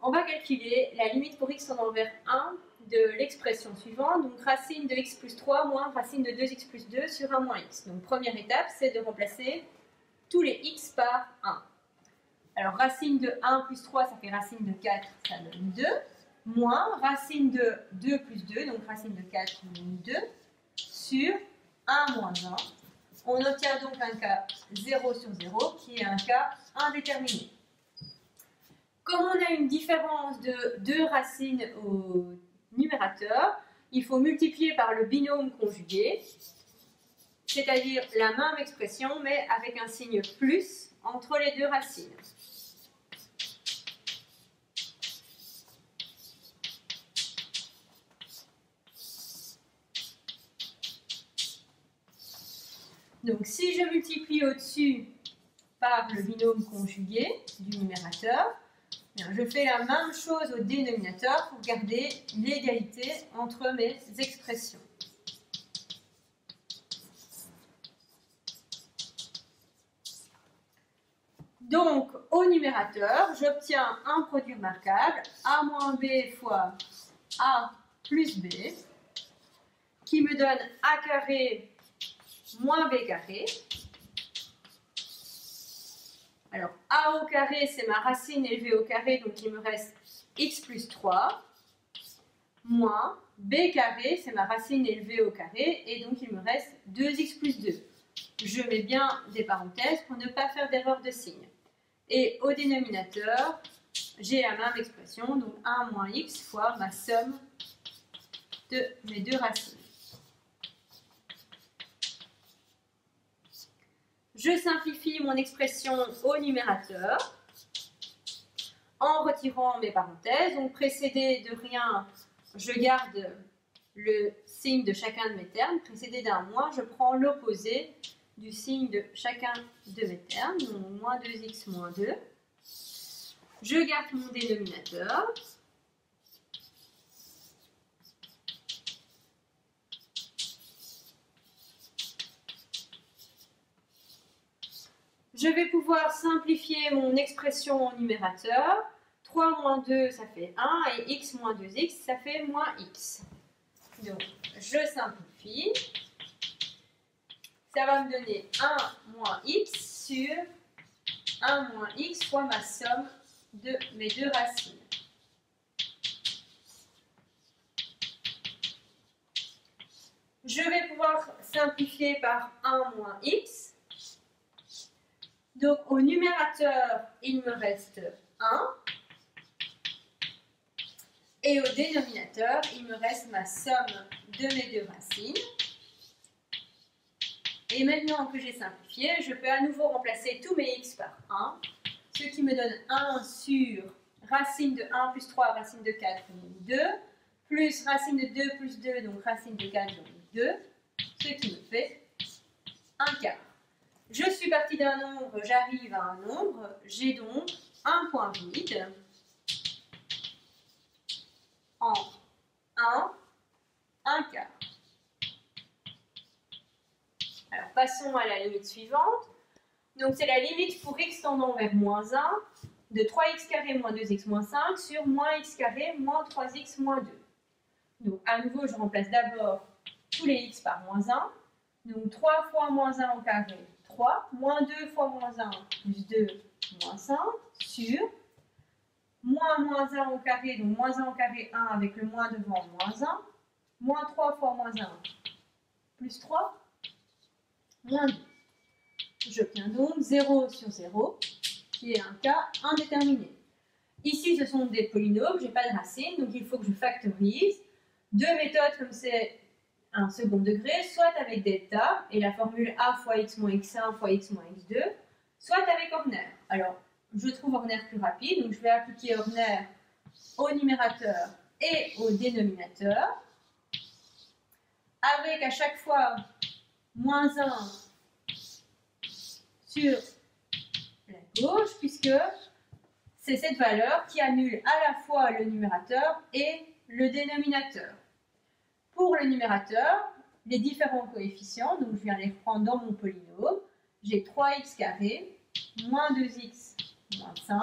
On va calculer la limite pour x tendant vers 1 de l'expression suivante, donc racine de x plus 3 moins racine de 2x plus 2 sur 1 moins x. Donc première étape, c'est de remplacer tous les x par 1. Alors racine de 1 plus 3, ça fait racine de 4, ça donne 2, moins racine de 2 plus 2, donc racine de 4 donne 2, sur 1 moins 1. On obtient donc un cas 0 sur 0, qui est un cas indéterminé. Comme on a une différence de 2 racines au numérateur, il faut multiplier par le binôme conjugué, c'est-à-dire la même expression, mais avec un signe plus entre les deux racines. Donc si je multiplie au-dessus par le binôme conjugué du numérateur, je fais la même chose au dénominateur pour garder l'égalité entre mes expressions. Donc, au numérateur, j'obtiens un produit remarquable, a moins b fois a plus b, qui me donne a carré moins b carré. Alors, a au carré, c'est ma racine élevée au carré, donc il me reste x plus 3, moins b carré, c'est ma racine élevée au carré, et donc il me reste 2x plus 2. Je mets bien des parenthèses pour ne pas faire d'erreur de signe. Et au dénominateur, j'ai la même expression, donc 1 moins x fois ma somme de mes deux racines. Je simplifie mon expression au numérateur en retirant mes parenthèses. Donc précédé de rien, je garde le signe de chacun de mes termes. Précédé d'un moins, je prends l'opposé du signe de chacun de mes termes. Donc moins 2x moins 2. Je garde mon dénominateur. Je vais pouvoir simplifier mon expression au numérateur. 3 moins 2, ça fait 1, et x moins 2x, ça fait moins x. Donc, je simplifie. Ça va me donner 1 moins x sur 1 moins x fois ma somme de mes deux racines. Je vais pouvoir simplifier par 1 moins x. Donc, au numérateur, il me reste 1. Et au dénominateur, il me reste ma somme de mes deux racines. Et maintenant que j'ai simplifié, je peux à nouveau remplacer tous mes x par 1, ce qui me donne 1 sur racine de 1 plus 3, racine de 4, donc 2, plus racine de 2 plus 2, donc racine de 4, donc 2, ce qui me fait 1 quart. Je suis partie d'un nombre, j'arrive à un nombre, j'ai donc un point vide en 1 quart. Alors passons à la limite suivante. Donc c'est la limite pour x tendant vers moins 1 de 3x carré moins 2x moins 5 sur moins x carré moins 3x moins 2. Donc à nouveau, je remplace d'abord tous les x par moins 1. Donc 3 fois moins 1 au carré, 3, moins 2 fois moins 1, plus 2, moins 5, sur moins 1 au carré, donc moins 1 au carré, 1 avec le moins devant, moins 1, moins 3 fois moins 1, plus 3, moins 2. J'obtiens donc 0 sur 0, qui est un cas indéterminé. Ici, ce sont des polynômes, je n'ai pas de racine, donc il faut que je factorise. Deux méthodes comme c'est un second degré, soit avec delta, et la formule a fois x moins x1 fois x moins x2, soit avec Horner. Alors, je trouve Horner plus rapide, donc je vais appliquer Horner au numérateur et au dénominateur, avec à chaque fois moins 1 sur la gauche, puisque c'est cette valeur qui annule à la fois le numérateur et le dénominateur. Pour le numérateur, les différents coefficients, donc je viens les reprendre dans mon polynôme, j'ai 3x carré moins 2x moins 5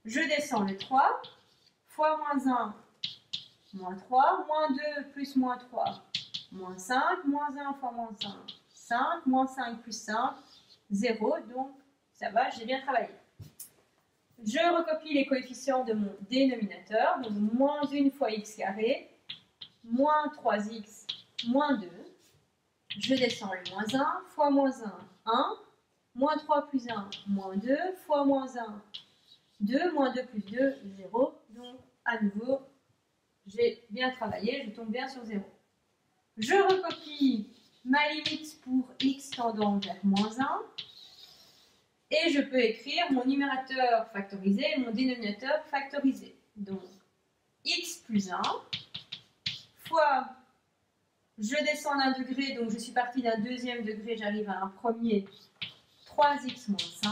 Je descends le 3, fois moins 1, moins 3, moins 2 plus moins 3, moins 5, moins 1 fois moins 5, 5, moins 5 plus 5, 0, donc ça va, j'ai bien travaillé. Je recopie les coefficients de mon dénominateur, donc moins 1 fois x carré, moins 3x, moins 2. Je descends le moins 1, fois moins 1, 1, moins 3 plus 1, moins 2, fois moins 1, 2, moins 2 plus 2, 0. Donc, à nouveau, j'ai bien travaillé, je tombe bien sur 0. Je recopie ma limite pour x tendant vers moins 1. Et je peux écrire mon numérateur factorisé et mon dénominateur factorisé. Donc, x plus 1 fois, je descends d'un degré, donc je suis partie d'un deuxième degré, j'arrive à un premier, 3x moins 5.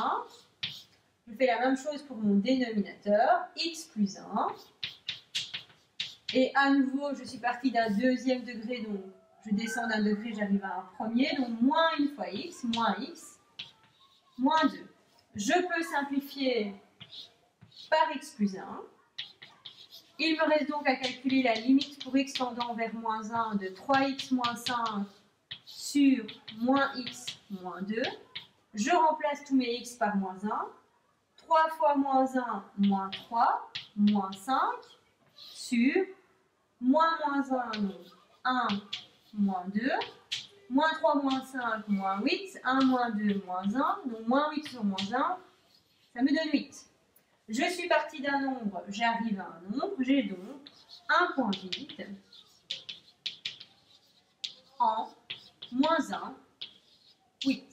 Je fais la même chose pour mon dénominateur, x plus 1. Et à nouveau, je suis partie d'un deuxième degré, donc je descends d'un degré, j'arrive à un premier, donc moins 1 fois x, moins 2. Je peux simplifier par x plus 1. Il me reste donc à calculer la limite pour x tendant vers moins 1 de 3x moins 5 sur moins x moins 2. Je remplace tous mes x par moins 1. 3 fois moins 1, moins 3, moins 5 sur moins 1, donc 1, moins 2. Moins 3, moins 5, moins 8, 1, moins 2, moins 1, donc moins 8 sur moins 1, ça me donne 8. Je suis partie d'un nombre, j'arrive à un nombre, j'ai donc un point vide en moins 1, 8.